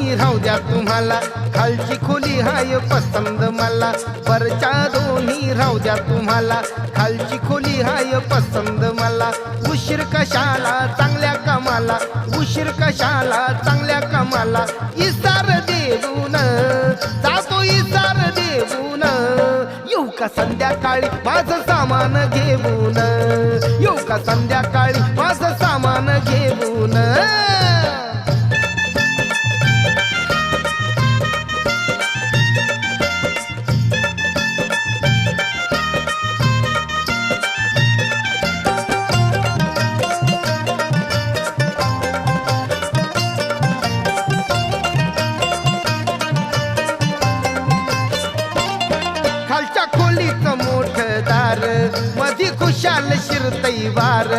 दोन्ही राहू द्या तुम्हाला, खालची खोली हाय पसंद मला. वरच्या दोन्ही राहू द्या तुम्हाला, खालची खोली हाय पसंद मला. उशीर कशाला चांगल्या कामाला, उशीर कशाला चांगल्या कामाला. इसार देऊन जातो इसार देऊन, येऊ का संध्याकाळी माझं सामान घेऊन, येऊ का संध्याकाळी माझं सामान घेऊन. खालच्या खोलीचं मोठं दार, मधी खुशाल शिरतई वार.